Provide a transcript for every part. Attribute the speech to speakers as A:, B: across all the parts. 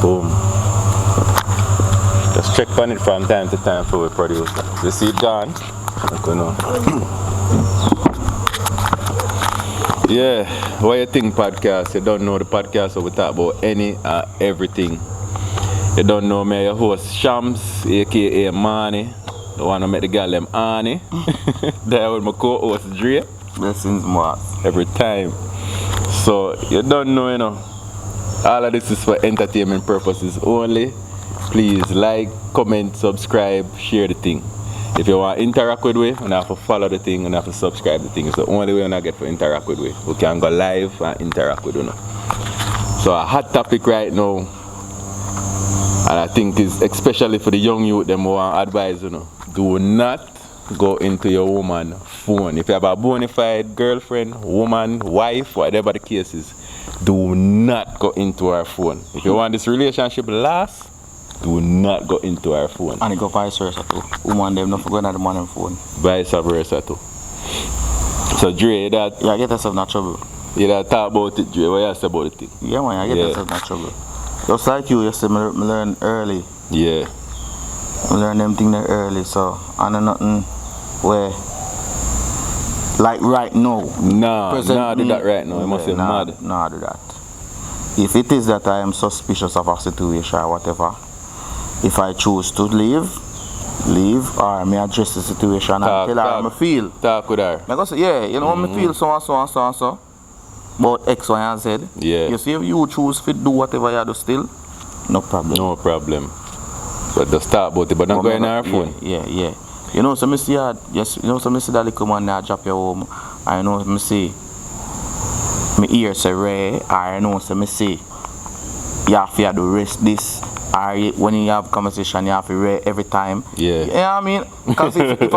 A: Boom. Just check on it from time to time for we produce. You see it gone? Okay, no. Yeah, what you think podcast? You don't know the podcast, so we talk about any everything. You don't know me, your host Shams, aka Manny. The one who make the girl them Annie. There with my co-host Dre.
B: Blessings, Mark.
A: Every time. So you don't know, all of this is for entertainment purposes only. Please like, comment, subscribe, share the thing. If you want to interact with me, you have to follow the thing and have to subscribe the thing. It's the only way I get to interact with me. We can go live and interact with you. So a hot topic right now, and I think is especially for the young youth, them who want advice, do not go into your woman's phone. If you have a bona fide girlfriend, woman, wife, whatever the case is, do not go into her phone. If you want this relationship last, do not go into her phone.
B: And it go vice versa too. Woman them not going at the man phone.
A: Vice versa too. So Dre, that
B: yeah, get yourself in trouble.
A: You that talk about it, Dre. What you say about it?
B: Yeah, man, I get yourself in trouble. Just like you say, me learn early.
A: Yeah.
B: I learn them things there early, so I know nothing where like right now.
A: Nah, do that right now. You must be mad.
B: Nah, do that. If it is that I am suspicious of a situation or whatever, if I choose to leave, or me address the situation and tell her how I feel.
A: Talk with her.
B: Because yeah, you know me feel so and so and so and so. About X, Y, and Z.
A: Yeah.
B: You see, if you choose to do whatever you do still, no problem.
A: No problem. But just talk about it, but don't go in her phone.
B: Yeah. You know, so me see that that little man there drop your home. I know me see me ear say Ray, I know so me see you have to do rest this. Or when you have conversation, you have to Ray every time.
A: Yeah.
B: Yeah, I mean, because if a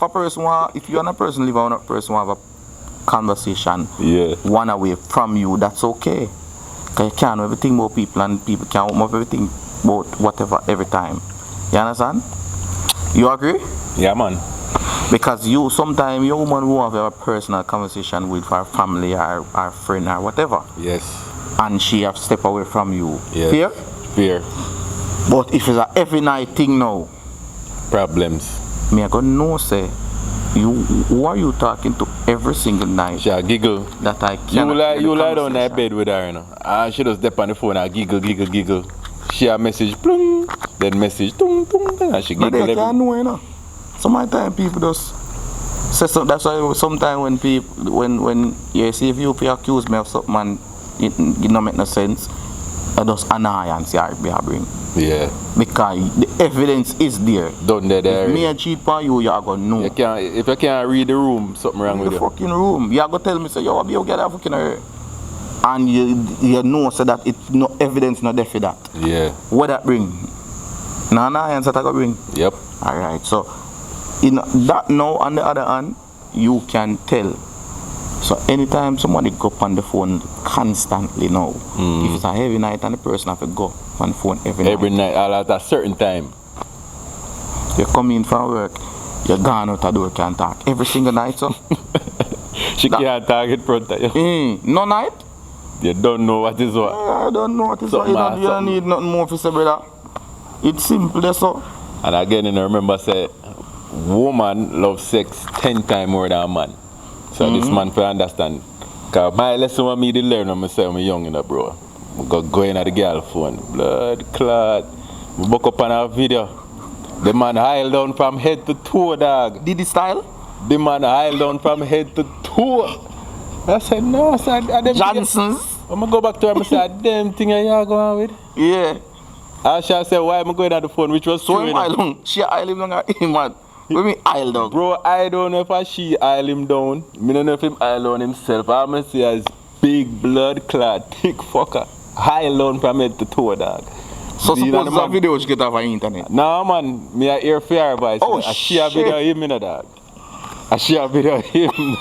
B: person if you and a person live on a person have a conversation one away from you, that's okay. Because you can't know everything about people and people can't open up everything about whatever every time. You understand? You agree?
A: Yeah, man.
B: Because you sometimes your woman will have a personal conversation with her family or her friend or whatever.
A: Yes.
B: And she have to step away from you.
A: Yes. Fear.
B: But if it's a every night thing now,
A: problems.
B: Me I gonna know say who are you talking to every single night?
A: She giggle.
B: That I can't.
A: You lie down that bed with her, and she just step on the phone and giggle. She a message, plung, then message, tung, and she giggle.
B: But they can't know, Sometimes people just say something. That's why sometimes when you see if you accuse me of something and it don't make no sense, I just annoyance I bring.
A: Yeah.
B: Because the evidence is there.
A: Done there.
B: If me a cheat on you are gonna know.
A: If you can't read the room, something wrong with you.
B: The fucking room. You are gonna tell me, say, yo, you get that fucking hair. And you know so that it's no evidence not there for that.
A: Yeah.
B: What that bring? No answer that gonna bring.
A: Yep.
B: Alright, so in that now on the other hand, you can tell. So anytime somebody go up on the phone constantly now, if it's a heavy night and the person have to go on the phone every night.
A: All at a certain time.
B: You come in from work, you're gone out the door, can't talk. Every single night, so.
A: She can't talk in front of you.
B: No night?
A: You don't know what is what.
B: I don't know what is what. You don't need nothing more to say, brother. It's simple, so.
A: And again, I remember say, woman loves sex 10 times more than a man. So this man for understand. Because my lesson with me to learn when I say I'm young, bro. I go in at the girl phone. Blood clot. I buck up on a video. The man hile down from head to toe, dog.
B: Did he style?
A: The man hile down from head to toe. I said, no, I said,
B: Johnson's.
A: I'm going to go back to her and say, damn thing are you going with?
B: Yeah.
A: And she said, why am I going at the phone? Which was
B: so
A: true.
B: So him she hile him down him, man. What mean aisle down?
A: Bro, I don't know if she aisle him down. I don't know if him aisle down himself. I'm going to say as big blood clot, thick fucker. Aisle down from head to toe, dog.
B: So suppose that video she get off on the internet?
A: Nah, man. Me I hear fair voice.
B: Oh,
A: I share a video of him, dog. I share a video of him.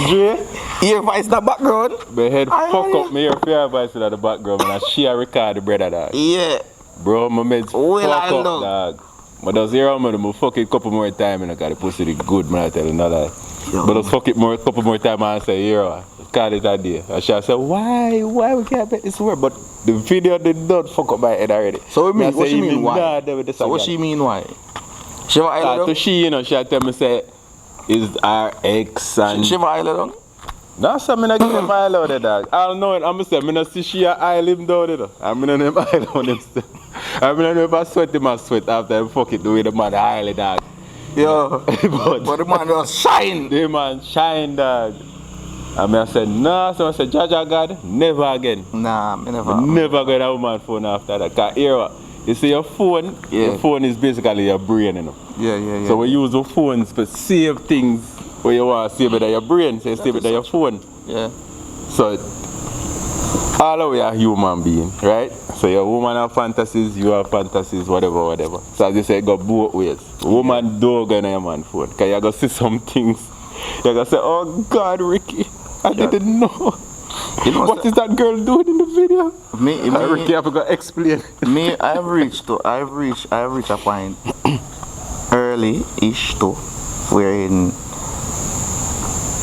B: Dre? Ear voice in the background.
A: My head fuck up, me hear fair voice in the background and I share record the brother, dog.
B: Yeah.
A: Bro, my meds fuck up, dog. But those hear me, I'm fucking couple more time and I got the pussy good, man, I tell you, no lie.
B: Yo.
A: But let's fuck it more, a couple more times and say, yeah, call it a day. And she said, why we can't make this work? But the video did not fuck up my head already.
B: So what she mean why?
A: Nah,
B: so what she mean why? She have an island?
A: To she, you know, she tell me say, is our ex and...
B: She have an island?
A: No, so I'm not give them island there, dog. I don't know it. I'm say, I'm not see she a island down there. I'm not them island them still. I'm not know if I sweat him, I sweat after him fuck it the way the man island, dog.
B: Yeah, but the man just shine.
A: The man shine, dog. And I said, nah, so I said, Jaja God, never again.
B: Nah, me never.
A: Never get a woman phone after that. Because here, you see your phone, your phone is basically your brain, you know.
B: Yeah.
A: So we use the phones to save things where you want to save it on your brain, so you save it on your phone.
B: Yeah.
A: So, all of we are human being, right? So your woman have fantasies, you have fantasies, whatever. So as you say, it go both ways. Woman don't go on your man phone. Because you're going to see some things. You're going to say, oh God, Ricky, I didn't know. You know what is that girl doing in the video? Ricky, I forgot to explain.
B: I've reached a point early-ish too, wherein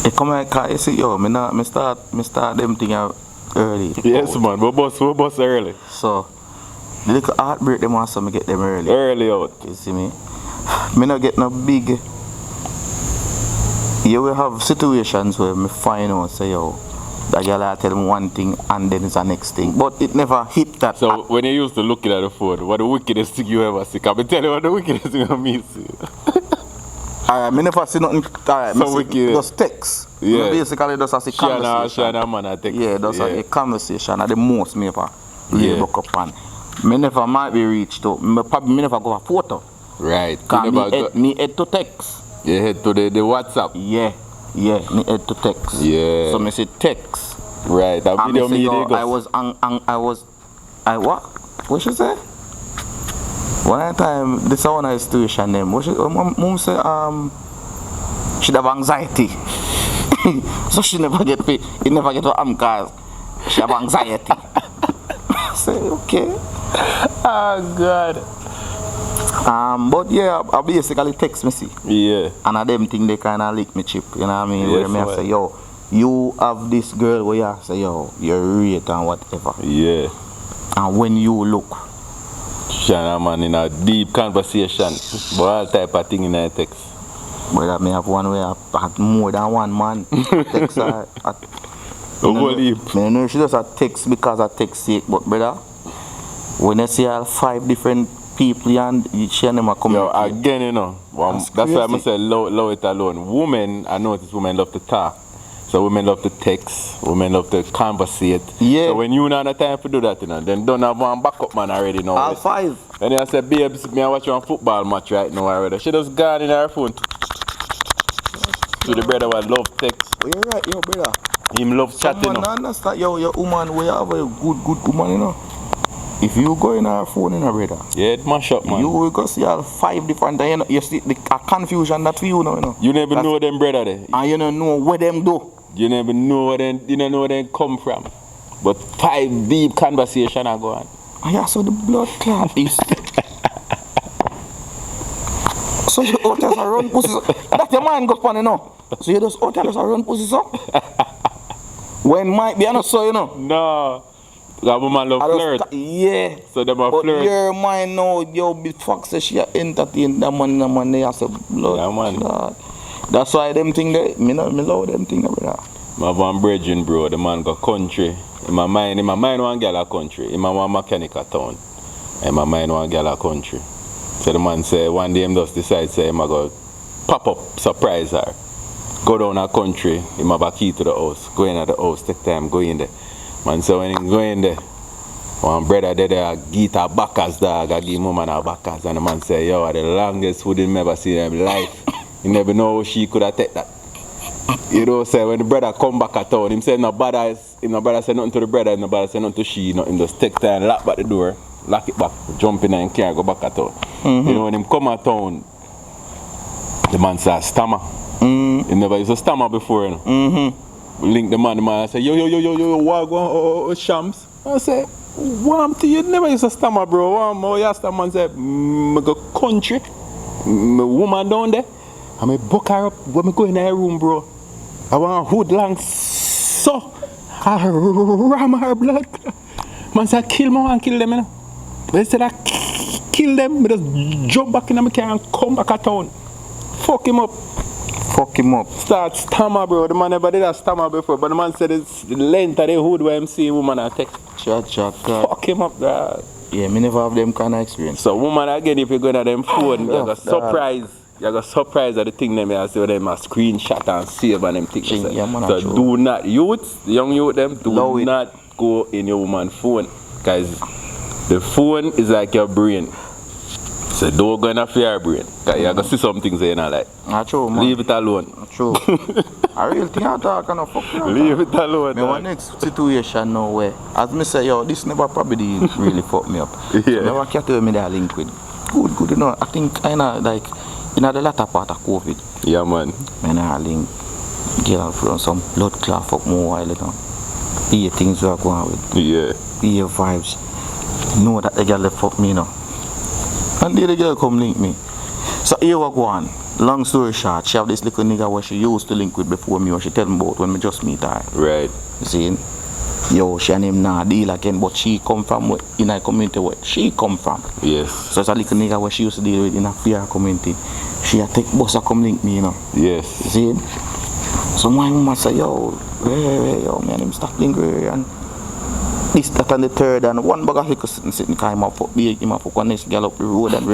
B: it come and you see, yo, me start them thing out early.
A: Yes, man, we bust early.
B: So, the little heartbreak them also me get them early.
A: Early out.
B: You see me? Me not get no big. You will have situations where me find out, say, yo, that girl I tell me one thing and then it's the next thing. But it never hit that.
A: So, when you used to look at the phone, what the wickedest thing you ever see? Can I tell you what the wickedest thing I see?
B: Alright, me never see nothing. Alright,
A: so wicked.
B: Just text.
A: Yeah.
B: Basically, just as a conversation.
A: Shana man a text.
B: Yeah, just a conversation. At the most, me ever really look up on. Me never might be reached to. Me never go a photo.
A: Right.
B: Me head to text.
A: You head to the WhatsApp.
B: Yeah, me head to text.
A: Yeah.
B: So me say text.
A: Right. That video me
B: I what? What she say? One time, this one is situation name. What she? Mom say she have anxiety, so she never get paid. It never get to cause she have anxiety. I say okay.
A: Oh God.
B: But yeah, I basically text me see.
A: Yeah.
B: And I them think they kinda lick me chip. You know what I mean? Where me I say yo, you have this girl where you say yo, you're rate and whatever.
A: Yeah.
B: And when you look.
A: Shana man in a deep conversation, but all type of thing in a text.
B: But I may have one where I had more than one man text her.
A: No,
B: she just a text because I text sake, but brother, when I see all 5 different people and she and them are coming.
A: Yo, again, you know, that's why I say low it alone. Women, I notice women love to talk. So women love to text, women love to conversate.
B: Yeah.
A: So when you not have time to do that, you know, then don't have one backup man already now.
B: All 5.
A: And then I said, babes, me I watch one football match right now already. She just gone in her phone. To the brother who love text.
B: Oh, you're right, yo brother.
A: Him love chatting.
B: Someone understand, yo, your woman, we have a good woman, you know. If you go in her phone, you know, brother.
A: Yeah, it mash up, man.
B: You will go see all 5 different, you know, you see the confusion that you know, you know.
A: You never know them brother there.
B: And you don't know where them do.
A: You never know where them come from. But 5 deep conversation are going.
B: And yeah, so the blood clot is. So you out there run pussy. That's your mind got funny, you know. So you just out there run pussy so. When might be not so, you know.
A: No. That woman love flirt.
B: Yeah.
A: So them a flirt.
B: But your mind now, yo, be fuck say she entertain that man, they have some blood.
A: Yeah, man.
B: Blood. That's why them thing there, me love them thing, brother.
A: I have one brethren, bro, the man got country. In my mind one girl a country. In my one mechanical town. In my mind one girl a country. So the man say one day him just decide say him a go pop up, surprise her. Go down a country, him have a key to the house. Go in at the house, take time, go in there. Man say when him go in there, one brother there get a backers dog, I give woman a backers, and the man say, yo, the longest food him ever seen in life. You never know how she could have take that. You know, say when the brother come back at town, him say no brother say nothing to the brother, no brother say nothing to she, him just take time, lock back the door, lock it back, jump in and can't go back at town. You know, when him come at town, the man say stammer. He never used to stammer before, you know. Link the man say, yo, what shams? I say, warm to you, never used to stammer, bro. Warm, oh, yeah, stammer. Man say, I go country, my woman down there. And I buck her up when I go in her room, bro. I want a hood long so I ram her blood. Man say kill me and kill them, you know. But instead I kill them, I just jump back in my car and come back at town. Fuck him up.
B: Fuck him up.
A: Start stammer, bro. The man never did a stammer before, but the man said it's the length of the hood where I'm seeing woman I take.
B: Chat.
A: Fuck him up, bro.
B: Yeah, me never have them kind of experience.
A: So woman again, if you go to them phone, you got surprise. You got surprise at the thing them I see them a screenshot and save and them things.
B: Yeah, man,
A: so do not youth, young youth them, do
B: it.
A: not go in your woman phone. Guys, the phone is like your brain. So don't go in your brain. Cause you gotta see some things there, you know, like.
B: True, man.
A: Leave it alone.
B: True. I really think I talk and fuck you.
A: Leave it alone.
B: Me one next situation now where, as me say, yo, this never probably really fuck me up.
A: Yeah.
B: So never can't tell me that link with. Good, you know. I think I know, like, in the latter part of COVID.
A: Yeah, man.
B: I link girl from some blood clot fuck more while, you know. Hear things we are going with.
A: Yeah.
B: Hear vibes. Know that the girl left fuck me, you know. And the girl come link me. So here we go on. Long story short, she have this little nigga where she used to link with before me, or she tell me about when me just meet her.
A: Right.
B: You see? Yo, she and him nah deal again, but she come from in a community where she come from.
A: Yes.
B: So it's a little nigga where she used to deal with in a fair community. She a take bus a come link me, you know.
A: Yes.
B: You see? So my mama say, yo, yo, me and him stop link and this, that and the third, and one bag of liquor sitting cause him up one next girl up the road and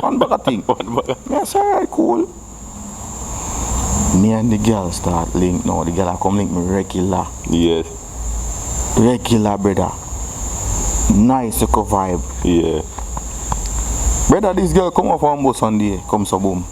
B: one bag of thing.
A: One bag.
B: Yes, alright, cool. Me and the girl start link now. The girl come link me regular.
A: Yes.
B: Regular, brother. Nice eco vibe.
A: Yeah.
B: Brother, this girl come off on bus one day, come so boom.